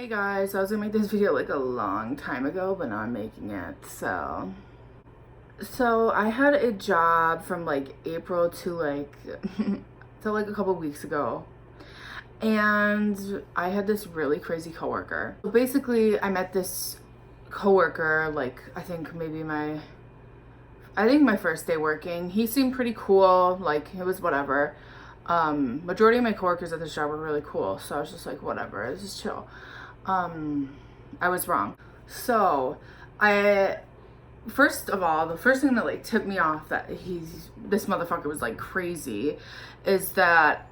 Hey guys, I was gonna make this video like a long time ago, but now I'm making it. So I had a job from like April to like to like a couple weeks ago, and I had this really crazy coworker. So basically, I met this coworker like I think my first day working. He seemed pretty cool, like it was whatever. Majority of my coworkers at this job were really cool, so I was just like, whatever, this is chill. I was wrong. So I first of all, the first thing that like tipped me off that this motherfucker was like crazy is that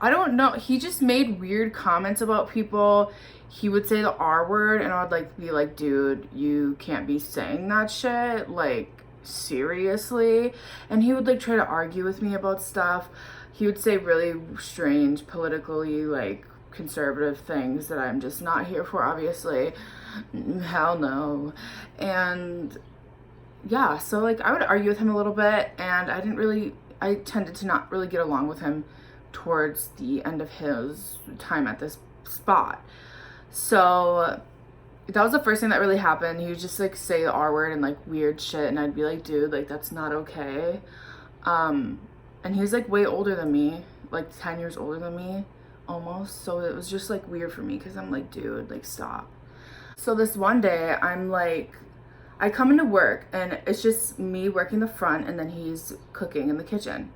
I don't know, he just made weird comments about people. He would say the R word and I would like be like, dude, you can't be saying that shit, like seriously. And he would like try to argue with me about stuff. He would say really strange politically like conservative things that I'm just not here for, obviously. Hell no. And yeah, so like I would argue with him a little bit, and I tended to not really get along with him towards the end of his time at this spot. So that was the first thing that really happened. He would just like say the R word and like weird shit, and I'd be like, dude, like that's not okay. And he was like way older than me, like 10 years older than me almost. So it was just like weird for me because I'm like, dude, like stop. So this one day I come into work and it's just me working the front, and then he's cooking in the kitchen,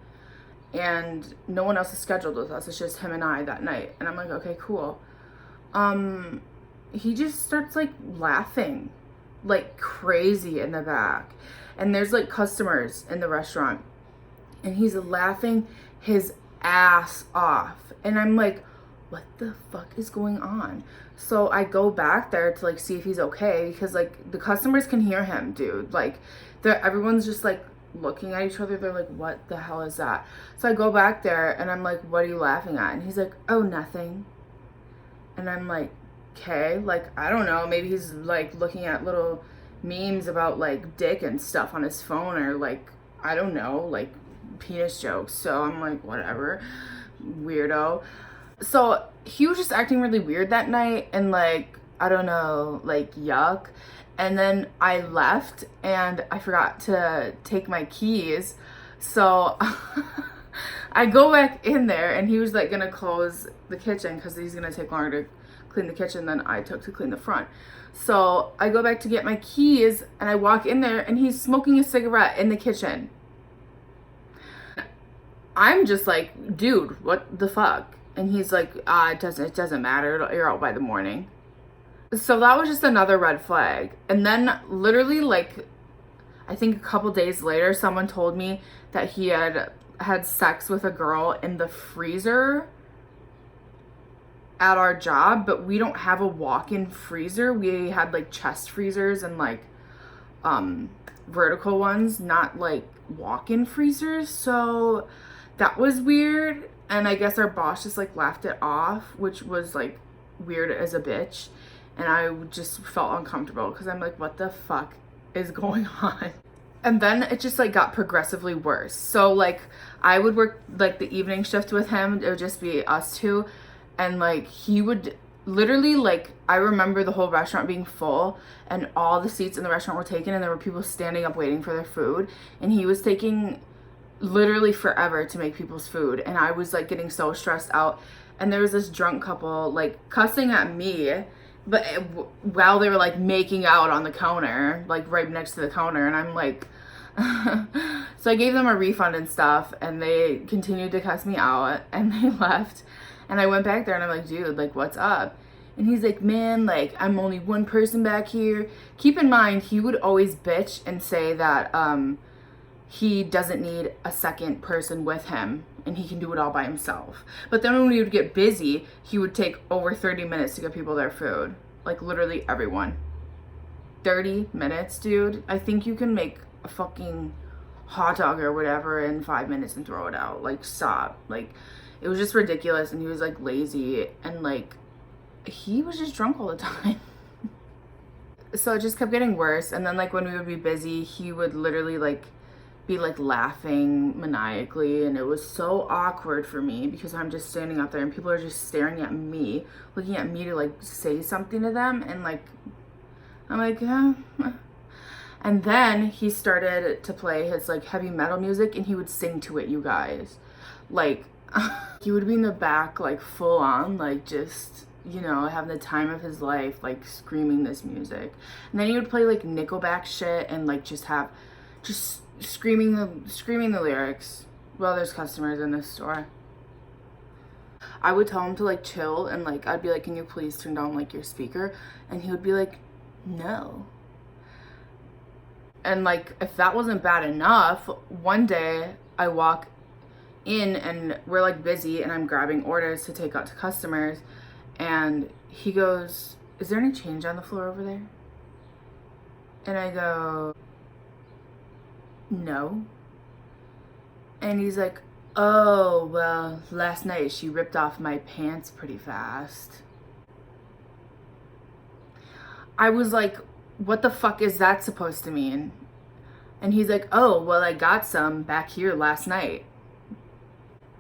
and no one else is scheduled with us. It's just him and I that night. And I'm like, okay, cool. He just starts like laughing like crazy in the back, and there's like customers in the restaurant, and he's laughing his ass off. And I'm like, what the fuck is going on? So I go back there to like see if he's okay, because like the customers can hear him, dude. Like everyone's just like looking at each other. They're like, what the hell is that? So I go back there and I'm like, what are you laughing at? And he's like, oh, nothing. And I'm like, okay, like I don't know, maybe he's like looking at little memes about like dick and stuff on his phone, or like I don't know, like penis jokes. So I'm like, whatever, weirdo. So he was just acting really weird that night, and like I don't know, like yuck. And then I left and I forgot to take my keys, so I go back in there, and he was like gonna close the kitchen because he's gonna take longer to clean the kitchen than I took to clean the front. So I go back to get my keys, and I walk in there and he's smoking a cigarette in the kitchen. I'm just like, dude, what the fuck? And he's like, it doesn't matter. You're out by the morning. So that was just another red flag. And then literally like, I think a couple days later, someone told me that he had sex with a girl in the freezer at our job, but we don't have a walk-in freezer. We had like chest freezers and like vertical ones, not like walk-in freezers. So that was weird, and I guess our boss just like laughed it off, which was like weird as a bitch. And I just felt uncomfortable because I'm like, what the fuck is going on? And then it just like got progressively worse. So like I would work like the evening shift with him. It would just be us two, and like he would literally, like I remember the whole restaurant being full and all the seats in the restaurant were taken, and there were people standing up waiting for their food, and he was taking literally forever to make people's food, and I was like getting so stressed out. And there was this drunk couple like cussing at me, but while they were like making out on the counter, like right next to the counter, and I'm like so I gave them a refund and stuff, and they continued to cuss me out, and they left. And I went back there and I'm like, dude, like what's up? And he's like, man, like I'm only one person back here. Keep in mind, he would always bitch and say that he doesn't need a second person with him and he can do it all by himself. But then when we would get busy, he would take over 30 minutes to get people their food. Like literally everyone. 30 minutes, dude. I think you can make a fucking hot dog or whatever in 5 minutes and throw it out. Like stop. Like it was just ridiculous, and he was like lazy, and like he was just drunk all the time. So it just kept getting worse. And then like when we would be busy, he would literally like be like laughing maniacally, and it was so awkward for me because I'm just standing out there and people are just staring at me, looking at me to like say something to them, and like I'm like and then he started to play his like heavy metal music and he would sing to it, you guys. Like he would be in the back like full on like just, you know, having the time of his life, like screaming this music. And then he would play like Nickelback shit and like just screaming the lyrics while there's customers in this store. I would tell him to like chill, and like I'd be like, can you please turn down like your speaker? And he would be like, no. And like if that wasn't bad enough, one day I walk in and we're like busy and I'm grabbing orders to take out to customers, and he goes, is there any change on the floor over there? And I go, no. And he's like, oh, well, last night she ripped off my pants pretty fast. I was like, what the fuck is that supposed to mean? And he's like, oh, well, I got some back here last night.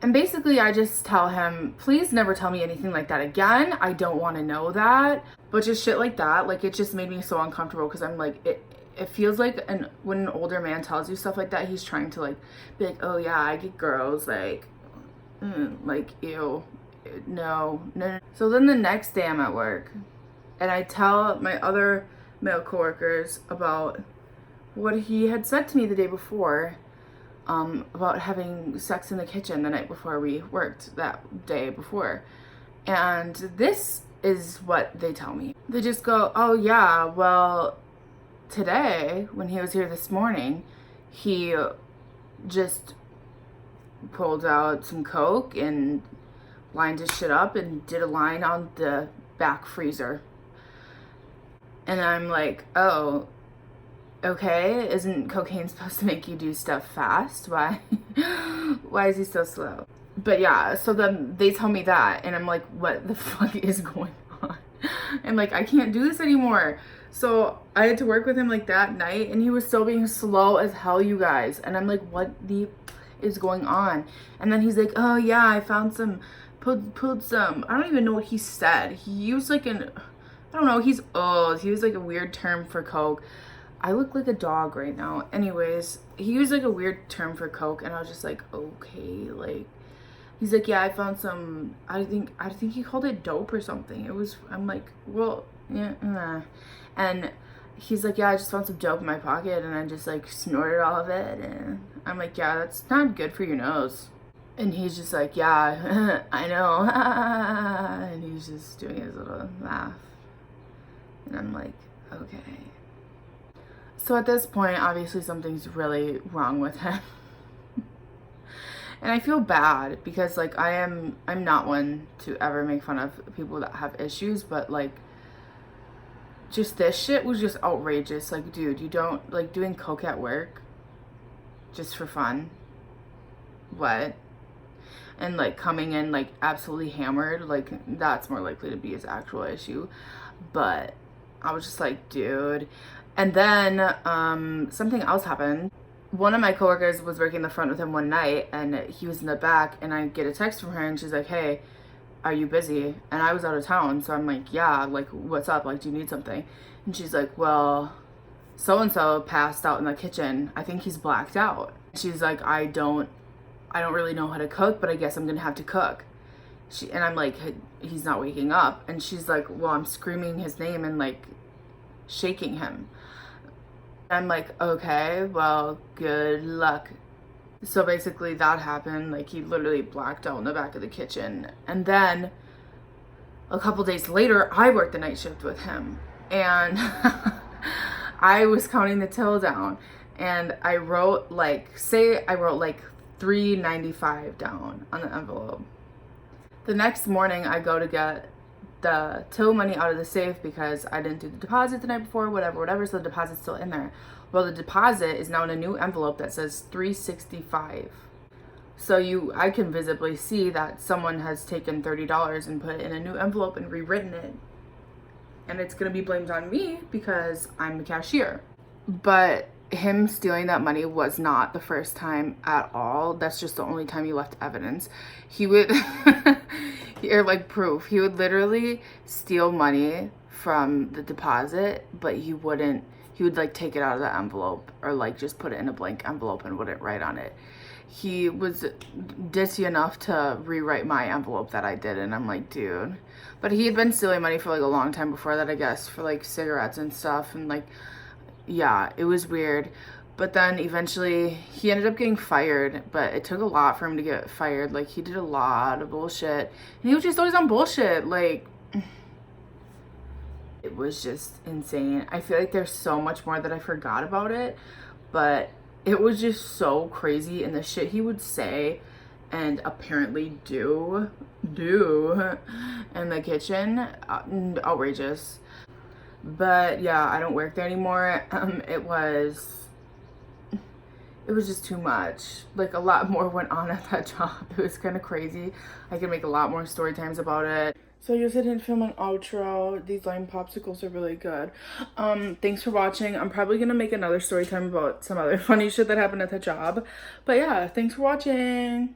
And basically I just tell him, please never tell me anything like that again. I don't want to know that. But just shit like that, like it just made me so uncomfortable because I'm like, it feels like when an older man tells you stuff like that, he's trying to like be like, oh yeah, I get girls, like ew, no. So then the next day I'm at work and I tell my other male coworkers about what he had said to me the day before, about having sex in the kitchen the night before we worked that day before. And this is what they tell me. They just go, oh yeah, well, today, when he was here this morning, he just pulled out some Coke and lined his shit up and did a line on the back freezer. And I'm like, oh, okay, isn't cocaine supposed to make you do stuff fast? Why is he so slow? But yeah, so then they tell me that, and I'm like, what the fuck is going on? And like, I can't do this anymore. So I had to work with him like that night, and he was still being slow as hell, you guys. And I'm like, what the is going on? And then he's like, oh yeah, I found some, pulled some, I don't even know what he said. He used like I don't know, he's old. He used like a weird term for Coke. I look like a dog right now. Anyways, he used like a weird term for Coke, and I was just like, okay, like, he's like, yeah, I found some, I think he called it dope or something. I'm like, well, yeah, and he's like, yeah, I just found some dope in my pocket, and I just like snorted all of it. And I'm like, yeah, that's not good for your nose. And he's just like, yeah, I know. And he's just doing his little laugh. And I'm like, okay. So at this point, obviously something's really wrong with him. And I feel bad because like I'm not one to ever make fun of people that have issues, but like just this shit was just outrageous. Like, dude, you don't like doing coke at work just for fun. What? And like coming in like absolutely hammered, like that's more likely to be his actual issue. But I was just like, dude. And then something else happened. One of my coworkers was working the front with him one night, and he was in the back, and I get a text from her, and she's like, hey, are you busy? And I was out of town, so I'm like, yeah, like, what's up? Like, do you need something? And she's like, well, so-and-so passed out in the kitchen. I think he's blacked out. She's like, I don't really know how to cook, but I guess I'm gonna have to cook. And I'm like, he's not waking up. And she's like, well, I'm screaming his name and like shaking him. I'm like, okay, well, good luck. So basically that happened. Like, he literally blacked out in the back of the kitchen. And then a couple days later, I worked the night shift with him, and I was counting the till down, and I wrote like $3.95 down on the envelope. The next morning, I go to get the till money out of the safe because I didn't do the deposit the night before, whatever, so the deposit's still in there. Well, the deposit is now in a new envelope that says $3.65. So I can visibly see that someone has taken $30 and put it in a new envelope and rewritten it. And it's gonna be blamed on me because I'm the cashier. But him stealing that money was not the first time at all. That's just the only time he left evidence. He would, or like proof, he would literally steal money from the deposit, but he would like take it out of the envelope or like just put it in a blank envelope and wouldn't write on it. He was ditzy enough to rewrite my envelope that I did, and I'm like, dude. But he had been stealing money for like a long time before that, I guess, for like cigarettes and stuff, and like, yeah, it was weird. But then eventually he ended up getting fired, but it took a lot for him to get fired. Like, he did a lot of bullshit, and he was just always on bullshit. Like, it was just insane. I feel like there's so much more that I forgot about it, but it was just so crazy. And the shit he would say and apparently do in the kitchen, outrageous. But yeah, I don't work there anymore. It was just too much. Like, a lot more went on at that job. It was kind of crazy. I could make a lot more story times about it. So I guess I didn't film an outro. These lime popsicles are really good. Thanks for watching. I'm probably gonna make another story time about some other funny shit that happened at the job. But yeah, thanks for watching.